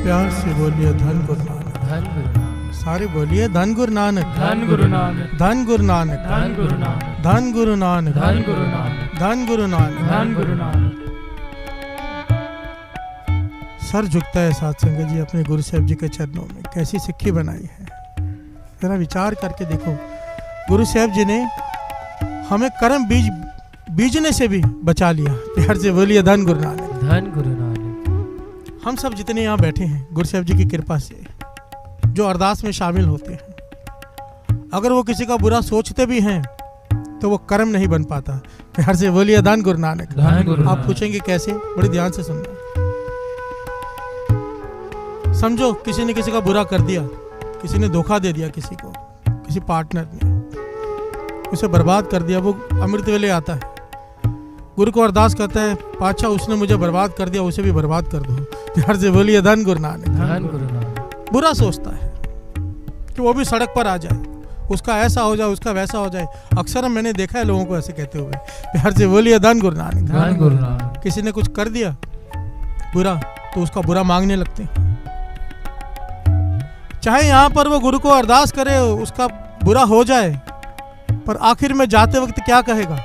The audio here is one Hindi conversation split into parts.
प्यार से बोलिए धन गुरु नानक, धन गुरु नानक, सारे बोलिए धन गुरु नानक, धन गुरु नानक, धन गुरु नानक, धन गुरु नानक, धन गुरु नानक, धन गुरु नानक, धन गुरु नानक। धन गुरु नानक। सर झुकता है साथ संगत जी अपने गुरु साहब जी के चरणों में। कैसी सिक्की बनाई है, जरा विचार करके देखो। गुरु साहब जी ने हमें कर्म बीजने से भी बचा लिया। प्यार से बोलिए धन गुरु नानक, धन गुरु नानक। हम सब जितने यहाँ बैठे हैं गुरु साहब जी की कृपा से, जो अरदास में शामिल होते हैं, अगर वो किसी का बुरा सोचते भी हैं तो वो कर्म नहीं बन पाता। प्यार से बोलिए धन गुरु नानक, धन गुरु आप नानक। पूछेंगे कैसे, बड़ी ध्यान से सुनना। समझो किसी ने किसी का बुरा कर दिया, किसी ने धोखा दे दिया किसी को, किसी पार्टनर ने उसे बर्बाद कर दिया। वो अमृत वेले आता है, गुरु को अरदास करता है, पातशाह उसने मुझे बर्बाद कर दिया, उसे भी बर्बाद कर दो। प्यार से बोलिए धन गुरु नानक, धन गुरु नानक। बुरा सोचता है कि वो भी सड़क पर आ जाए, उसका ऐसा हो जाए, उसका वैसा हो जाए। अक्सर मैंने देखा है लोगों को ऐसे कहते हुए। प्यार से बोलिए धन गुरु नानक, धन गुरु नानक। किसी ने कुछ कर दिया बुरा तो उसका बुरा मांगने लगते हैं। चाहे यहाँ पर वो गुरु को अरदास करे उसका बुरा हो जाए, पर आखिर में जाते वक्त क्या कहेगा?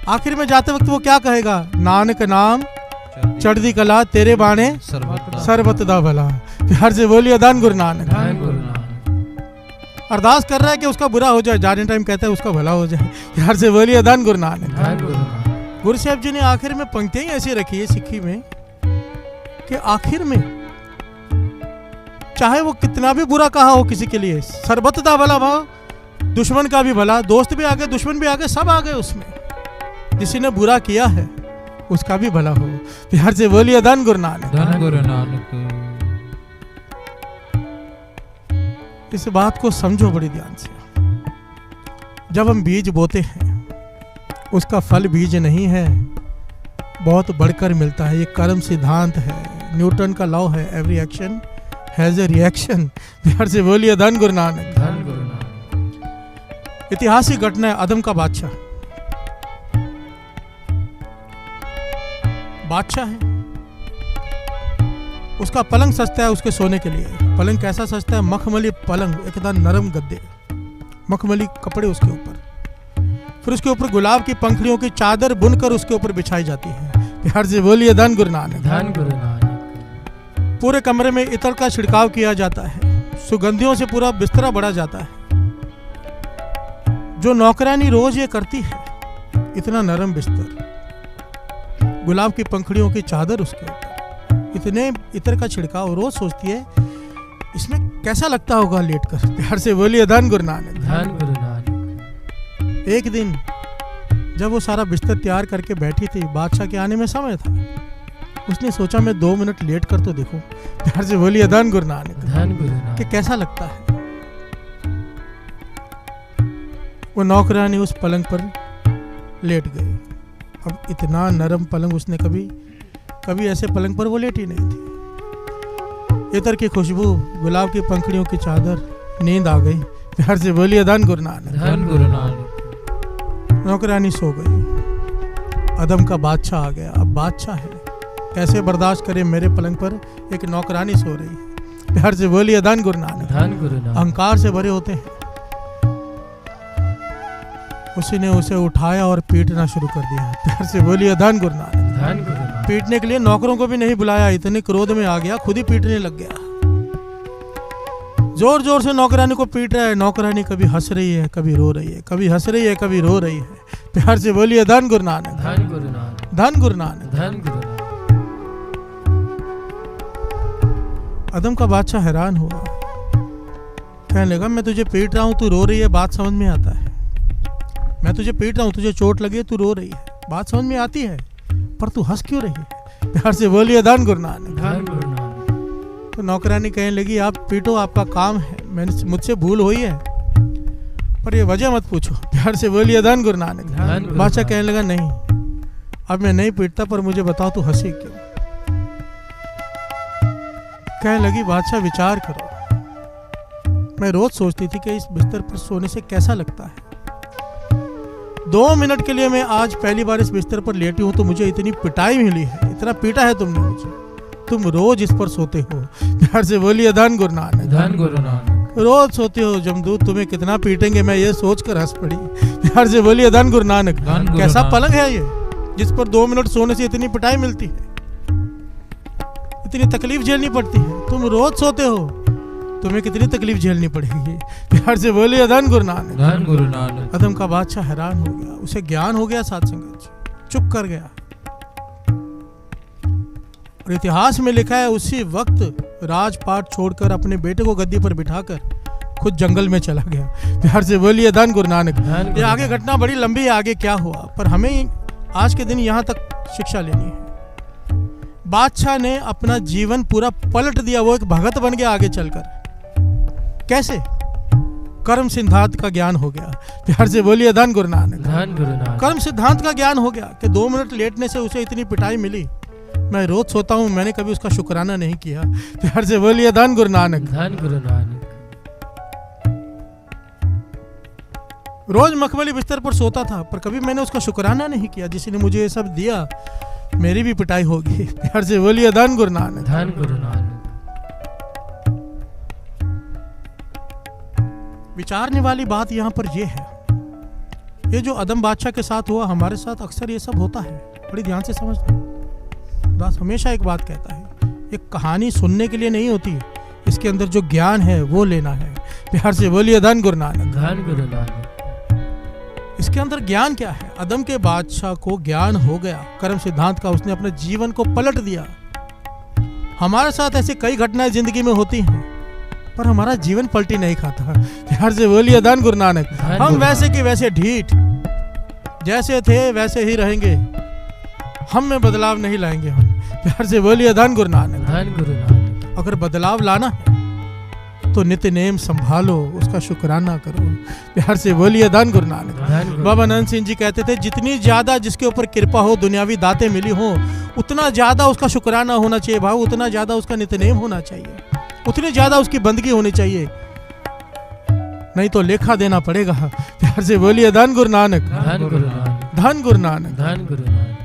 आखिर में जाते वक्त वो क्या कहेगा? नानक नाम चढ़दी कला तेरे बाणे सरबत दा भला। प्यार से बोलिए धन गुरु नानक, धन गुरु नानक। अरदास कर रहा है कि उसका बुरा हो जाए, जाने टाइम कहता है उसका भला हो जाए। प्यार से बोलिए धन गुरु नानक, धन गुरु नानक। गुरु साहब जी ने आखिर में पंक्तियां ऐसी रखी है सिक्खी में कि आखिर में चाहे वो कितना भी बुरा कहा हो किसी के लिए, सरबत दा भला भाव, दुश्मन का भी भला, दोस्त भी आ गए, दुश्मन भी आ गए, सब आ गए उसमें। जिसी ने बुरा किया है उसका भी भला हो। प्यार से बोलिए धन गुरु नानक, धन गुरु नानक। इस बात को समझो बड़ी ध्यान से। जब हम बीज बोते हैं उसका फल बीज नहीं है, बहुत बढ़कर मिलता है। ये कर्म सिद्धांत है, न्यूटन का लॉ है, every action has a reaction. प्यार से बोलिए धन गुरु नानक, धन गुरु नानक। ऐतिहासिक घटना है। अदम का बादशाह है, उसका पलंग सस्ता है उसके सोने के लिए। पलंग कैसा सस्ता है? मखमली पलंग, एकदम नरम गद्दे, मखमली कपड़े उसके ऊपर, फिर उसके ऊपर गुलाब की पंखड़ियों की चादर बुनकर उसके ऊपर बिछाई जाती है। प्यार से बोलिए धन गुरु नानक, धन गुरु नानक। पूरे कमरे में इत्र का छिड़काव किया जाता है, सुगंधियों से पूरा बिस्तरा बढ़ा जाता है। जो नौकरानी रोज ये करती है, इतना नरम बिस्तर, गुलाब की पंखड़ियों की चादर उसके ऊपर, इतने इत्र का छिड़काव, रोज सोचती है इसमें कैसा लगता होगा लेटकर। प्यार से बोलिए धन गुरु नानक, धन गुरु नानक। एक दिन जब वो सारा बिस्तर तैयार करके बैठी थी, बादशाह के आने में समय था, उसने सोचा मैं 2 मिनट लेट कर तो देखूं। प्यार से बोलिए धन गुरु नानक, धन गुरु नानक। कि कैसा लगता है। वो नौकरानी उस पलंग पर लेट गई। अब इतना नरम पलंग उसने कभी ऐसे पलंग पर वो लेटी नहीं थी। इत्र की खुशबू, गुलाब की पंखड़ियों की चादर, नींद आ गई। प्यार से बोलिए धन गुरु नानक, धन गुरु नानक। नौकरानी सो गई। अदम का बादशाह आ गया। अब बादशाह है, कैसे बर्दाश्त करे मेरे पलंग पर एक नौकरानी सो रही है। प्यार से बोलिए धन गुरु नानक, धन गुरु नानक। अहंकार से भरे होते हैं। उसी ने उसे उठाया और पीटना शुरू कर दिया। प्यार से बोलिए धन गुरु नानक, धन गुरु नानक। पीटने के लिए नौकरों को भी नहीं बुलाया, इतने क्रोध में आ गया, खुद ही पीटने लग गया। जोर जोर से नौकरानी को पीट रहा है। नौकरानी कभी हंस रही है, कभी रो रही है, कभी हंस रही है, कभी रो रही है। प्यार से बोलिए धन गुरु नानक, धन गुरु नानक। धन गुरु नानक। धन गुरु नानक। अदम का बादशाह हैरान हुआ, कहने लगा मैं तुझे पीट रहा हूं, तू रो रही है, बात समझ में आता है। मैं तुझे पीट रहा हूं, तुझे चोट लगी है, तू रो रही है, बात समझ में आती है, पर तू हंस क्यों रही है? प्यार से बोलिए धन गुरु नानक, धन गुरु नानक। तो नौकरानी कहने लगी आप पीटो, आपका काम है, मैंने मुझसे भूल हुई है, पर ये वजह मत पूछो। प्यार से बोलिए धन गुरु नानक। बादशाह कहने लगा नहीं, अब मैं नहीं पीटता, पर मुझे बताओ तू हंसी क्यों? कहने लगी बादशाह विचार करो, मैं रोज सोचती थी कि इस बिस्तर पर सोने से कैसा लगता है। 2 मिनट के लिए मैं आज पहली बार इस बिस्तर पर लेटी हूं तो मुझे इतनी पिटाई मिली है, इतना पीटा है तुमने मुझे, तुम रोज इस पर सोते हो। प्यार से बोलिए धन गुरु नानक। धन गुरु नानक। रोज सोते हो, जमदूत तुम्हें कितना पीटेंगे मैं ये सोचकर हंस पड़ी। प्यार से बोलिए धन गुरु नानक। धन गुरु कैसा नानक। पलंग है ये जिस पर 2 मिनट सोने से इतनी पिटाई मिलती है, इतनी तकलीफ झेलनी पड़ती है। तुम रोज सोते हो, तुम्हें कितनी तकलीफ झेलनी पड़ेगी। प्यार से बोलिए धन गुरु नानक। धन गुरु नानक। अदम का बादशाह हैरान हो गया, उसे ज्ञान हो गया साध संगत जी, चुप कर गया। और इतिहास में लिखा है उसी वक्त राजपाट छोड़कर अपने बेटे को गद्दी पर बिठाकर खुद जंगल में चला गया। प्यार से बोलिए धन गुरु नानक। ये आगे घटना बड़ी लंबी है, आगे क्या हुआ, पर हमें आज के दिन यहाँ तक शिक्षा लेनी है। बादशाह ने अपना जीवन पूरा पलट दिया, वो एक भगत बन गया आगे चलकर। कैसे? कर्म सिद्धांत का ज्ञान हो गया। प्यार से बोलिए धन गुरु नानक। धन गुरु नानक। कर्म सिद्धांत का ज्ञान हो गया कि 2 मिनट लेटने से उसे इतनी पिटाई मिली, मैं रोज सोता हूं, मैंने कभी उसका शुक्राना नहीं किया। प्यार से बोलिए धन गुरु नानक। धन गुरु नानक। रोज मखमली बिस्तर पर सोता था, पर कभी मैंने उसका शुक्राना नहीं किया। जिसने मुझे ये सब दिया, मेरी भी पिटाई होगी। प्यार से बोलिए धन गुरु नानक। धन गुरु नानक। विचारने वाली बात यहाँ पर यह है, ये जो अदम बादशाह के साथ हुआ, हमारे साथ अक्सर ये सब होता है। बड़ी ध्यान से समझना। दास हमेशा एक बात कहता है, एक कहानी सुनने के लिए नहीं होती, इसके अंदर जो ज्ञान है वो लेना है। प्यार से बोलिए धन गुरु नानक। धन गुरु नानक। इसके अंदर ज्ञान क्या है? अदम के बादशाह को ज्ञान हो गया कर्म सिद्धांत का, उसने अपने जीवन को पलट दिया। हमारे साथ ऐसे कई घटनाएं जिंदगी में होती हैं, पर हमारा जीवन पलटी नहीं खाता। प्यार से बोलिए धन गुरु नानक। हम वैसे के वैसे ढीठ, जैसे थे वैसे ही रहेंगे, हम में बदलाव नहीं लाएंगे हम। प्यार से बोलिए धन गुरु नानक। धन गुरु नानक। अगर बदलाव लाना है तो नित्य नेम संभालो, उसका शुक्राना करो। प्यार से बोलिए धन गुरु नानक। बाबा नंद सिंह जी कहते थे, जितनी ज्यादा जिसके ऊपर कृपा हो, दुनियावी दातें मिली हो, उतना ज्यादा उसका शुक्राना होना चाहिए भाव, उतना ज्यादा उसका नित्य नेम होना चाहिए, उतनी ज्यादा उसकी बंदगी होनी चाहिए, नहीं तो लेखा देना पड़ेगा। प्यार से बोलिए धन गुरु नानक। धन गुरु नानक। धन गुरु नानक। धन गुरु नानक।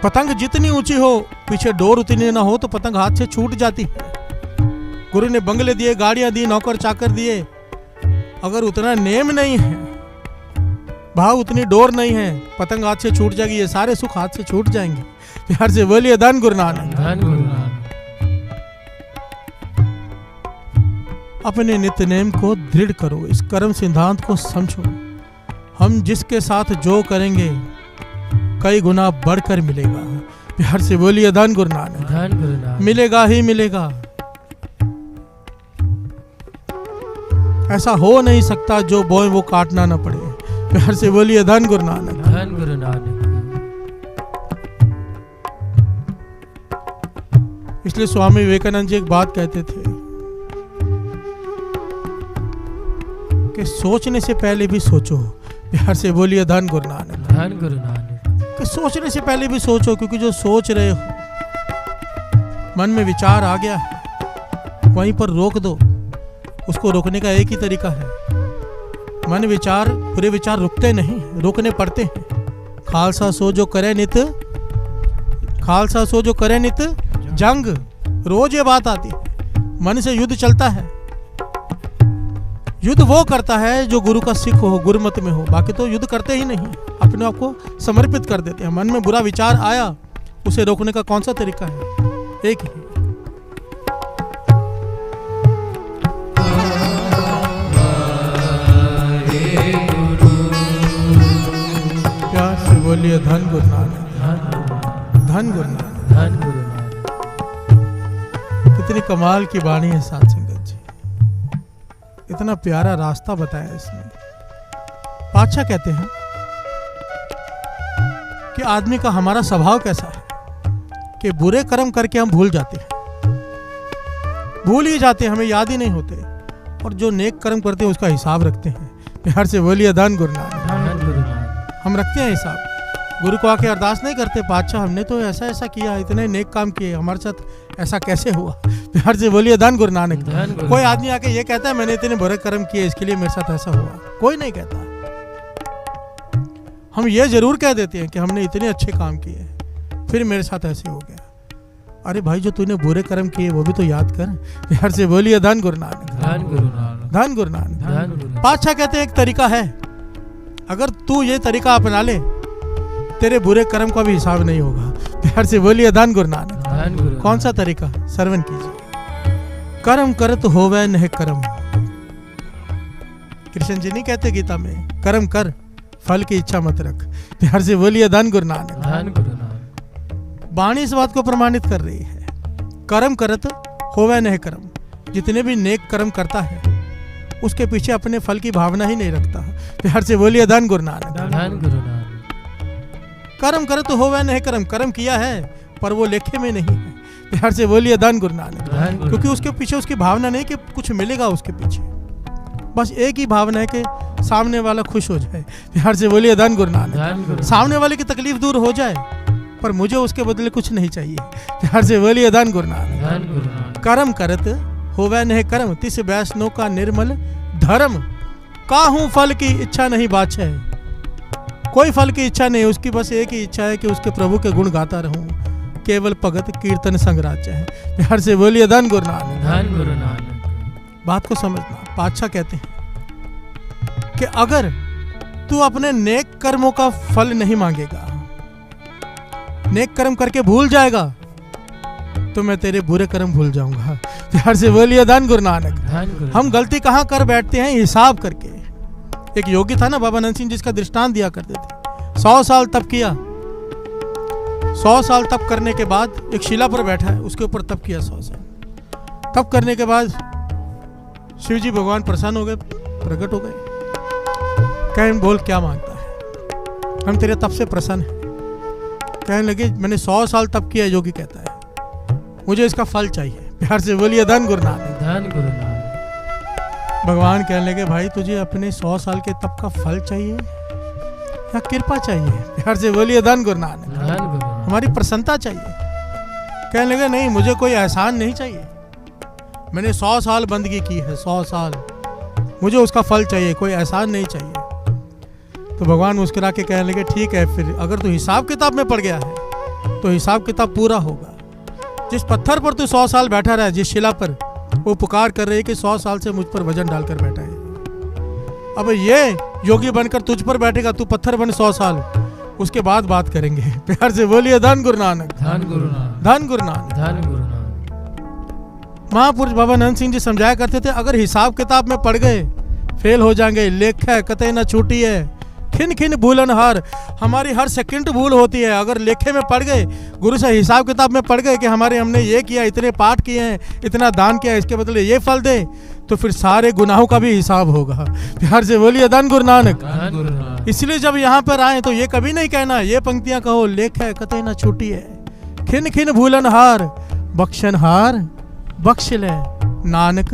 पतंग जितनी ऊंची हो, पीछे डोर उतनी ना हो तो पतंग हाथ से छूट जाती है। गुरु ने बंगले दिए, गाड़ियां दी, नौकर चाकर दिए, अगर उतना नेम नहीं है, भाव उतनी डोर नहीं है, पतंग हाथ से छूट जाएगी, ये सारे सुख हाथ से छूट जाएंगे। प्यार से बोलिए धन गुरु नानक। धन गुरु नानक। अपने नित्य नेम को दृढ़ करो, इस कर्म सिद्धांत को समझो। हम जिसके साथ जो करेंगे कई गुना बढ़कर मिलेगा। प्यार से बोलिए धन गुरु नानक। धन गुरु नानक। मिलेगा ही मिलेगा, ऐसा हो नहीं सकता जो बोए वो काटना ना पड़े। प्यार से बोलिए धन गुरु नानक। धन गुरु नानक। इसलिए स्वामी विवेकानंद जी एक बात कहते थे कि सोचने से पहले भी सोचो। प्यार से बोलिए धन गुरु नानक। धन गुरु नानक। कि सोचने से पहले भी सोचो, क्योंकि जो सोच रहे हो, मन में विचार आ गया है, वहीं पर रोक दो। उसको रोकने का एक ही तरीका है, मन विचार, पूरे विचार रुकते नहीं, रोकने पड़ते हैं। खालसा सो जो करे नित, खालसा सो जो करे नित जंग। रोज ये बात आती है, मन से युद्ध चलता है। युद्ध वो करता है जो गुरु का सिख हो, गुरुमत में हो, बाकी तो युद्ध करते ही नहीं, अपने आप को समर्पित कर देते हैं। मन में बुरा विचार आया, उसे रोकने का कौन सा तरीका है? एक ही। प्यार से बोलिए धन गुरु नानक। धन गुरु नानक। धन गुरु नानक। कितनी कमाल की वाणी है साध संगत जी, इतना प्यारा रास्ता बताया इसने। बादशाह कहते हैं कि आदमी का हमारा स्वभाव कैसा है कि बुरे कर्म करके हम भूल जाते हैं, भूल ही जाते हैं, हमें याद ही नहीं होते, और जो नेक कर्म करते हैं उसका हिसाब रखते हैं। प्यार से बोलिए धन गुरु नानक। धन गुरु नानक। हम रखते हैं हिसाब, गुरु को आके अरदास नहीं करते, बादशाह हमने तो ऐसा ऐसा किया, इतने नेक काम किए, हमारे साथ ऐसा कैसे हुआ। प्यार से बोलिए धन गुरु नानक। कोई आदमी आके ये कहता है मैंने इतने बुरे कर्म किए, इसके लिए मेरे साथ ऐसा हुआ, कोई नहीं कहता। हम ये जरूर कह देते हैं कि हमने इतने अच्छे काम किए, फिर मेरे साथ ऐसे हो गया। अरे भाई जो तूने बुरे कर्म किए वो भी तो याद कर। प्यार से बोलिए धन गुरु नानक, धन गुरु नानक, धन गुरु नानक। धन गुरु नानक। पातशाह कहते हैं एक तरीका है, अगर तू ये तरीका अपना ले तेरे बुरे कर्म का भी हिसाब नहीं होगा। प्यार से बोलिए धन गुरु नानक। धन गुरु नानक। कौन सा तरीका? श्रवण कीजिए। कर्म करत होवे नह कर्म। कृष्ण जी नहीं कहते गीता में, कर्म कर फल की इच्छा मत रख। प्यार से बोलिए धन गुरु नानक। धन गुरु नानक। वाणी इस बात को प्रमाणित कर रही है, कर्म करत होवे नह कर्म। जितने भी नेक कर्म करता है उसके पीछे अपने फल की भावना ही नहीं रखता। प्यार से बोलिए धन गुरु नानक। धन गुरु नानक। कर्म करत होवे नह कर्म। कर्म किया है पर वो लेखे में नहीं है। प्यार से बोलिए धन गुरु नानक। धन गुरु क्योंकि उसके पीछे उसकी भावना नहीं कि कुछ मिलेगा उसके पीछे, बस एक ही भावना है कि सामने वाला खुश हो जाए। प्यार से बोलिए धन गुरु नानक। धन गुरु। सामने वाले की तकलीफ दूर हो जाए पर मुझे उसके बदले कुछ नहीं चाहिए। प्यार से बोलिए धन गुरु नानक। धन गुरु नानक। कर्म करत होवे नह कर्म, तिस वैष्णव का निर्मल धर्म। काहू फल की इच्छा नहीं बाछे। कोई फल की इच्छा नहीं, उसकी बस एक ही इच्छा है कि उसके प्रभु के गुण गाता रहूं। केवल भगत कीर्तन संगराज्य है। प्यार से बोलिए धन गुरु नानक। धन गुरु नानक। बात को समझना। पातशाह कहते हैं कि अगर तू अपने नेक कर्मों का फल नहीं मांगेगा, नेक कर्म करके भूल जाएगा, तो मैं तेरे बुरे कर्म भूल जाऊंगा। प्यार से बोलिए धन गुरु नानक। धन गुरु। हम गलती कहाँ कर बैठते हैं? हिसाब करके। एक योगी था ना बाबा नंद सिंह, जिसका दृष्टांत दिया करते थे। 100 साल तप किया, 100 साल तप करने के बाद एक शिला पर बैठा है, उसके ऊपर तप किया 100 साल। तप करने के बाद शिव जी भगवान प्रसन्न हो गए, प्रकट हो गए। कहें बोल क्या मांगता है, हम तेरे तप से प्रसन्न हैं। कहने लगे मैंने 100 साल तप किया। योगी कहता है मुझे इसका फल चाहिए। प्यार से बोलिए धन गुरु नानक। धन गुरु नानक। भगवान कहने लगे भाई तुझे अपने 100 साल के तप का फल चाहिए या कृपा चाहिए? प्यार से बोलिए धन गुरु नानक। धन गुरु नानक। हमारी प्रसन्नता चाहिए। कहने लगे नहीं, मुझे कोई एहसान नहीं चाहिए। मैंने 100 साल बंदगी की है, 100 साल, मुझे उसका फल चाहिए, कोई एहसान नहीं चाहिए। तो भगवान मुस्कुरा के कहने लगे ठीक है, फिर अगर तू हिसाब किताब में पड़ गया है तो हिसाब किताब पूरा होगा। जिस पत्थर पर तू 100 साल बैठा रहा है, जिस शिला पर, वो पुकार कर रही है कि 100 साल से मुझ पर वजन डालकर बैठा है। अब ये योगी बनकर तुझ पर बैठेगा, तू पत्थर बन 100 साल, उसके बाद बात करेंगे। प्यार से बोलिए धन गुरु नानक। धन गुरु नानक। धन गुरु नानक। धन गुरु नानक। महापुरुष बाबा नंद सिंह जी समझाया करते थे, अगर हिसाब किताब में पड़ गए फेल हो जाएंगे। लेख है कतई न छूटी है, खिन खिन भूलन हार। हमारी हर सेकंड भूल होती है। अगर लेखे में पड़ गए, गुरु से हिसाब किताब में पड़ गए कि हमने ये किया, इतने पाठ किए हैं, इतना दान किया, इसके बदले ये फल दे, तो फिर सारे गुनाहों का भी हिसाब होगा। प्यार से बोलिए धन गुरु नानक। धन गुरु नानक। इसलिए जब यहाँ पर आए तो ये कभी नहीं कहना, ये पंक्तियां कहो, लेख है कतई न छूटी है, खिन खिन भूलन हार, बख्शन हार बख्श ले, नानक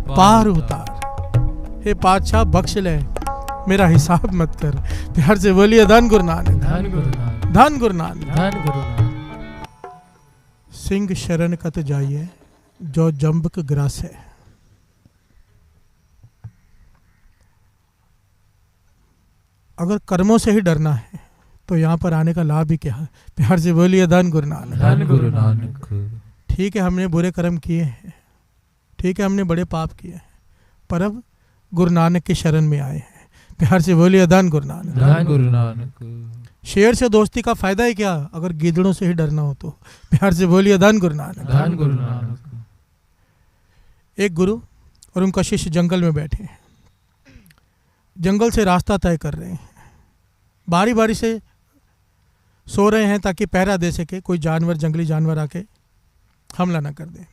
पार उतार। हे पातशाह बख्श ले, मेरा हिसाब मत कर। प्यार से बोलिए धन गुरु नानक। धन गुरु नानक। धन गुरु नानक। धन गुरु नानक। सिंह शरण कत जाइए, जो जम्बक ग्रास है। अगर कर्मों से ही डरना है तो यहाँ पर आने का लाभ ही क्या है? प्यार से बोलिए धन गुरु नानक। धन गुरु नानक। ठीक है हमने बुरे कर्म किए हैं, ठीक है हमने बड़े पाप किए हैं, पर अब गुरु नानक की शरण में आए हैं। प्यार से बोलिए धन गुरु नानक। धन गुरु नानक। शेर से दोस्ती का फायदा ही क्या अगर गीदड़ों से ही डरना हो तो? प्यार से बोलिए धन गुरु नानक। धन गुरु नानक। एक गुरु और उनका शिष्य जंगल में बैठे हैं, जंगल से रास्ता तय कर रहे हैं, बारी बारी से सो रहे हैं ताकि पहरा दे सके, कोई जानवर, जंगली जानवर आके हमला ना कर दे।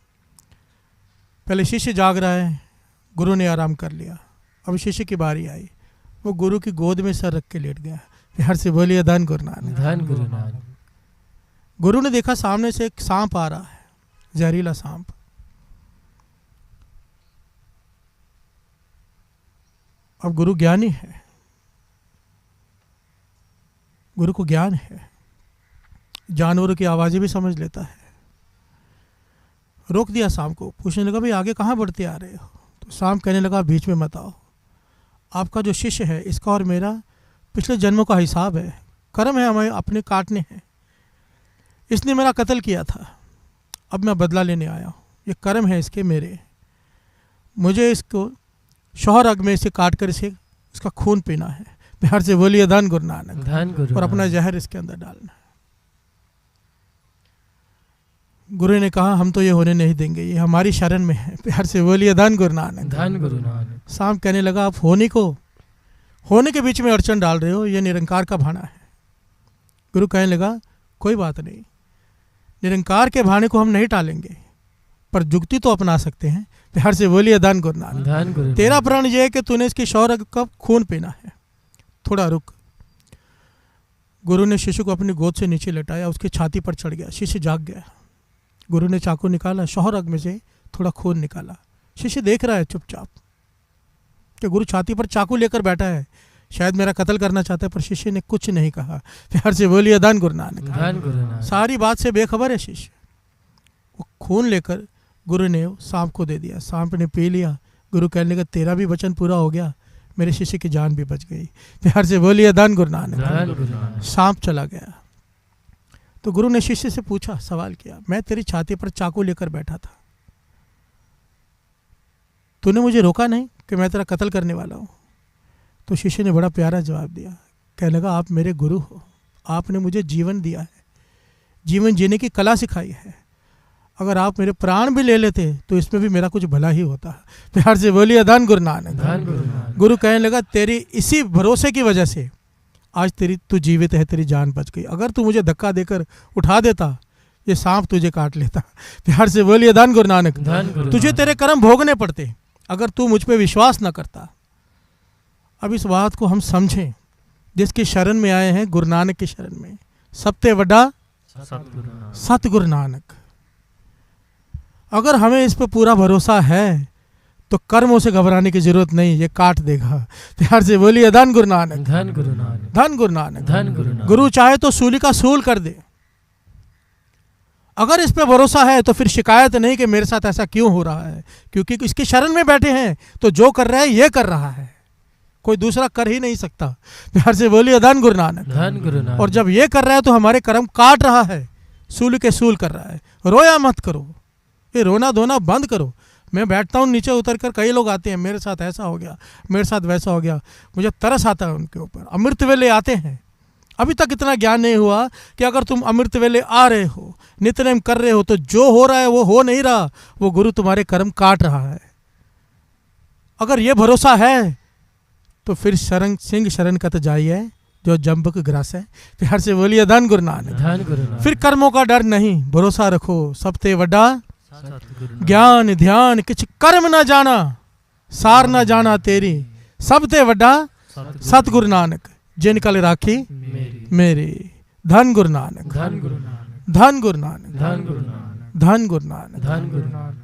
पहले शिष्य जाग रहा है, गुरु ने आराम कर लिया। अब शिष्य की बारी आई, वो गुरु की गोद में सर रख के लेट गया। प्यार से बोलिए धन गुरु नानक। धन गुरु नानक। गुरु ने देखा सामने से एक सांप आ रहा है, जहरीला सांप। अब गुरु ज्ञानी है, गुरु को ज्ञान है, जानवरों की आवाजें भी समझ लेता है। रोक दिया सांप को, पूछने लगा भाई आगे कहाँ बढ़ते आ रहे हो? तो सांप कहने लगा बीच में मत आओ, आपका जो शिष्य है इसका और मेरा पिछले जन्मों का हिसाब है, कर्म है हमें अपने काटने हैं। इसने मेरा कत्ल किया था, अब मैं बदला लेने आया हूँ, ये कर्म है इसके मेरे, मुझे इसको शौहर अग में इसे काट कर इसे इसका खून पीना है। प्यार से बोलिए धन गुरु नानक। धन गुरु और अपना नानक। जहर इसके अंदर डालना है। गुरु ने कहा हम तो ये होने नहीं देंगे, ये हमारी शरण में है। प्यार से बोलिए धन गुरु नानक। धन गुरु नानक। सांप कहने लगा आप होने के बीच में अड़चन डाल रहे हो, ये निरंकार का भाना है। गुरु कहने लगा कोई बात नहीं, निरंकार के भाने को हम नहीं टालेंगे, पर जुक्ति तो अपना सकते हैं। प्यार से बोलिए धन गुरु नानक। धन गुरु तेरा नानक। प्रण ये है कि तूने इसकी शौर्य का खून पीना है, थोड़ा रुक। गुरु ने शिशु को अपनी गोद से नीचे लटाया, उसकी छाती पर चढ़ गया, शिशु जाग गया। गुरु ने चाकू निकाला, शौहर अग में से थोड़ा खून निकाला। शिशु देख रहा है चुपचाप कि गुरु छाती पर चाकू लेकर बैठा है, शायद मेरा कत्ल करना चाहता है, पर शिष्य ने कुछ नहीं कहा। प्यार से बोलिए धन गुरु नानक। धन गुरु नानक। सारी बात से बेखबर है शिष्य। वो खून लेकर गुरु ने सांप को दे दिया, सांप ने पी लिया। गुरु कहने लगा तेरा भी वचन पूरा हो गया, मेरे शिष्य की जान भी बच गई। प्यार से बोलिए धन गुरु नानक। धन गुरु नानक। सांप चला गया। तो गुरु ने शिष्य से पूछा, सवाल किया, मैं तेरी छाती पर चाकू लेकर बैठा था, तूने मुझे रोका नहीं कि मैं तेरा कत्ल करने वाला हूँ? तो शिष्य ने बड़ा प्यारा जवाब दिया, कहने लगा आप मेरे गुरु हो, आपने मुझे जीवन दिया है, जीवन जीने की कला सिखाई है। अगर आप मेरे प्राण भी ले लेते तो इसमें भी मेरा कुछ भला ही होता। प्यार से बोलिए धन गुरु नानक। धन गुरु नानक। गुरु कहने लगा तेरी इसी भरोसे की वजह से आज तू जीवित है, तेरी जान बच गई। अगर तू मुझे धक्का देकर उठा देता, ये सांप तुझे काट लेता। प्यार से बोलिए धन गुरु नानक। धन गुरु तुझे नानक। तेरे कर्म भोगने पड़ते अगर तू मुझ पे विश्वास न करता। अब इस बात को हम समझें, जिसकी शरण में आए हैं, गुरु नानक की शरण में, सबते वड्डा सतगुरु नानक। सतगुरु नानक। अगर हमें इस पर पूरा भरोसा है तो कर्मों से घबराने की जरूरत नहीं, ये काट देगा। प्यार से बोलिए धन गुरु नानक। धन गुरु नानक। धन गुरु नानक। धन गुरु नानक। गुरु चाहे तो सूली का सूल कर दे। अगर इस पे भरोसा है तो फिर शिकायत नहीं कि मेरे साथ ऐसा क्यों हो रहा है, क्योंकि इसकी शरण में बैठे हैं तो जो कर रहा है ये कर रहा है, कोई दूसरा कर ही नहीं सकता। प्यार से बोलिए धन गुरु नानक। धन गुरु नानक। और जब ये कर रहा है तो हमारे कर्म काट रहा है, सूल के सूल कर रहा है। रोया मत करो, ये रोना धोना बंद करो। मैं बैठता हूँ नीचे उतर कर, कई लोग आते हैं, मेरे साथ ऐसा हो गया, मेरे साथ वैसा हो गया, मुझे तरस आता है उनके ऊपर। अमृत वेले आते हैं, अभी तक इतना ज्ञान नहीं हुआ कि अगर तुम अमृत वेले आ रहे हो, नित्यनेम कर रहे हो, तो जो हो रहा है वो हो नहीं रहा, वो गुरु तुम्हारे कर्म काट रहा है। अगर ये भरोसा है तो फिर सिंह शरण कत जाइए जो जम्बक ग्रास है। प्यार से बोलिए धन गुरु नानक। धन गुरु नानक। फिर कर्मों का डर नहीं, भरोसा रखो, सबते वड्डा सतगुरु नानक। ज्ञान ध्यान किछ कर्म न जाना, सार न जाना तेरी, सबते वड्डा सतगुरु नानक। जिन कल राखी मेरी। धन गुरु नानक। धन गुरु नानक। धन गुरु नानक। धन गुरु नानक। धन गुरु नानक। धन गुरु नानक।